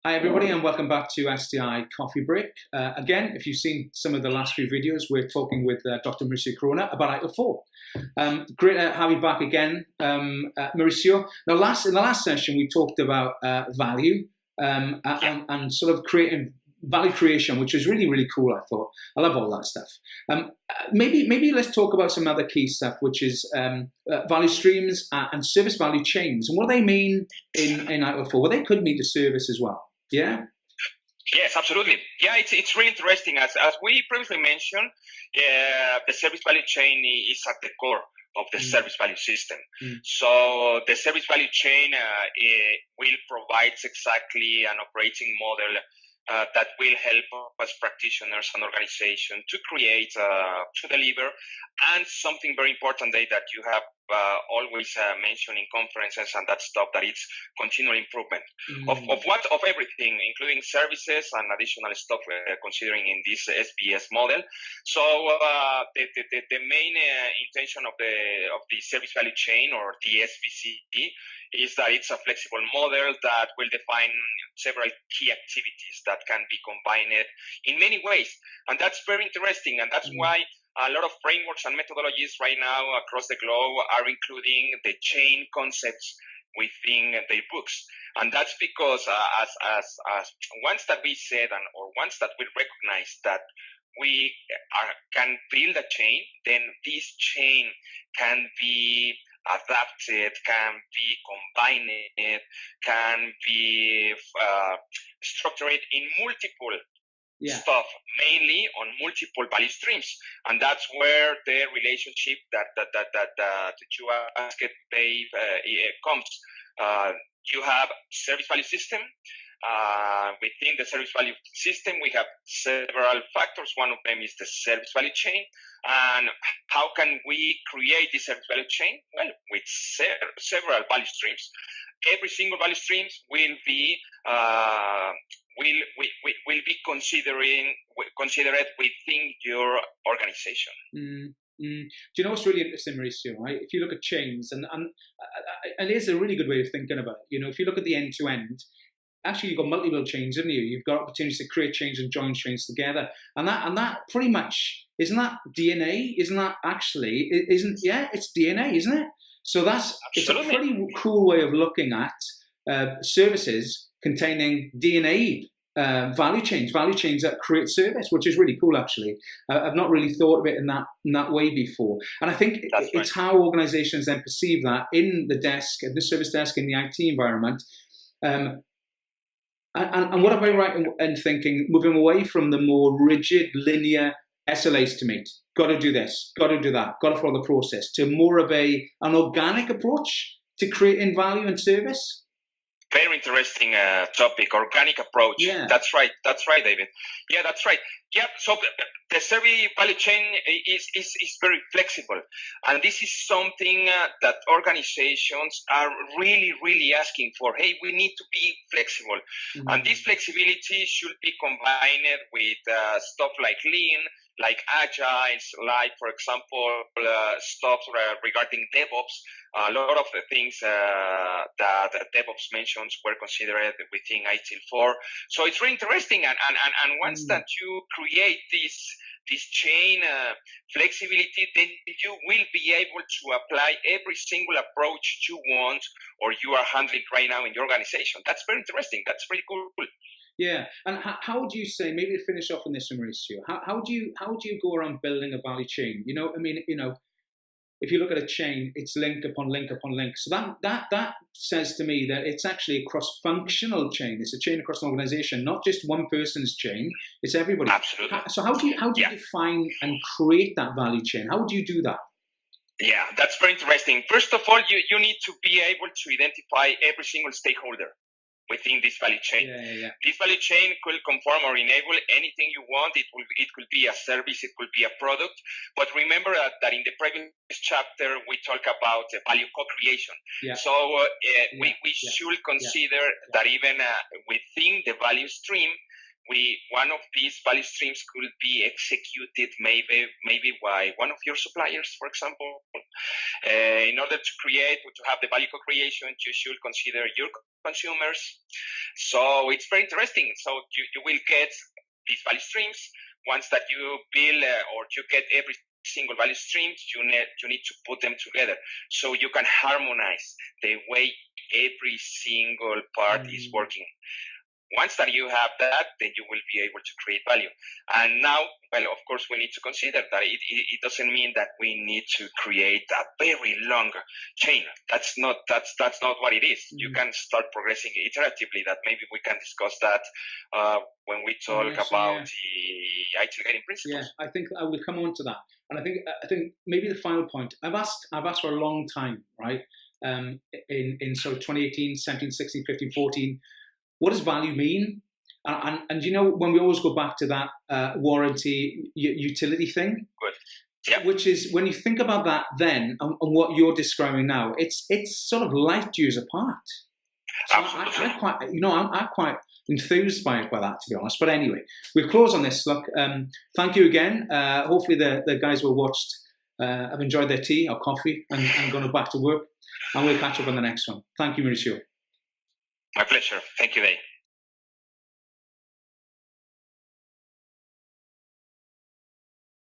Hi everybody and welcome back to SDI Coffee Break. Again, if you've seen some of the last few videos, we're talking with Dr. Mauricio Corona about ITIL4. Great to have you back again, Mauricio. Now, in the last session, we talked about value and sort of creating value creation, which is really, really cool, I thought. I love all that stuff. Maybe let's talk about some other key stuff, which is value streams and service value chains. And what do they mean in ITIL4? Well, they could mean to service as well. Yeah. Yes, absolutely. Yeah, it's really interesting. As we previously mentioned, the service value chain is at the core of the service value system. So the service value chain will provide exactly an operating model that will help us practitioners and organizations to create, to deliver, and something very important that you have always mentioned in conferences and that stuff, that it's continual improvement of everything, including services and additional stuff considering in this SBS model. So the main intention of the service value chain, or the SVC, is that it's a flexible model that will define several key activities that can be combined in many ways. And that's very interesting. And that's why a lot of frameworks and methodologies right now across the globe are including the chain concepts within their books. And that's because as once that we said, or once that we recognize that we can build a chain, then this chain can be adapted, can be combined, can be structured in multiple stuff, mainly on multiple value streams. And that's where the relationship that you asked, Dave, comes. You have service value system. Within the service value system, we have several factors. One of them is the service value chain. And how can we create this service value chain? Well, with several value streams. Every single value streams will be considered within your organization. Do you know what's really interesting, Mauricio? Right? If you look at chains, and it's a really good way of thinking about it. You know, if you look at the end to end, actually you've got multiple chains, haven't you? You've got opportunities to create chains and join chains together, and that pretty much, isn't that DNA? Isn't that actually? It's DNA, isn't it? So it's a pretty cool way of looking at services containing DNA. Value chains that create service, which is really cool, actually. I've not really thought of it in that way before. And I think it's how organizations then perceive that in the desk, in the service desk, in the IT environment. And what am I right in thinking, moving away from the more rigid, linear SLAs to meet? Got to do this, got to do that, got to follow the process, to more of an organic approach to creating value and service? Very interesting topic, organic approach. Yeah. That's right, David. Yeah, that's right. Yeah, so the service value chain is very flexible. And this is something that organizations are really, really asking for. Hey, we need to be flexible. And this flexibility should be combined with stuff like lean, like agiles, like, for example, stuff regarding DevOps. A lot of the things that DevOps mentions were considered within ITIL4. So it's really interesting. And once that you create this chain flexibility, then you will be able to apply every single approach you want or you are handling right now in your organization. That's very interesting. That's pretty cool. Yeah, and how would you say, maybe to finish off on this, Mauricio, how do you go around building a value chain? You know, I mean, you know, if you look at a chain, it's link upon link upon link. So that says to me that it's actually a cross-functional chain. It's a chain across an organization, not just one person's chain. It's everybody. Absolutely. So how do you define and create that value chain? How would you do that? Yeah, that's very interesting. First of all, you need to be able to identify every single stakeholder within this value chain. This value chain could conform or enable anything you want. It could be a service, it could be a product. But remember that in the previous chapter, we talk about value co-creation. So we should consider that even within the value stream, one of these value streams could be executed maybe by one of your suppliers, for example. In order to have the value co-creation, you should consider your consumers. So it's very interesting. So you will get these value streams. Once that you build or you get every single value stream, you need to put them together so you can harmonize the way every single part is working. Once that you have that, then you will be able to create value. And now, well, of course, we need to consider that it doesn't mean that we need to create a very long chain. That's not what it is. You can start progressing iteratively. That maybe we can discuss that when we talk about the ITIL guiding principles. Yeah, I think I will come on to that. And I think maybe the final point, I've asked for a long time, right? In sort of 2018, 17, 16, 15, 14. What does value mean? And you know, when we always go back to that warranty utility thing, which is when you think about that then and what you're describing now, it's sort of light years apart. So I'm quite enthused by that, to be honest. But anyway, we'll close on this. Look, thank you again. Hopefully the guys who watched have enjoyed their tea or coffee and gone back to work. And we'll catch up on the next one. Thank you, Mauricio. My pleasure. Thank you, Dave.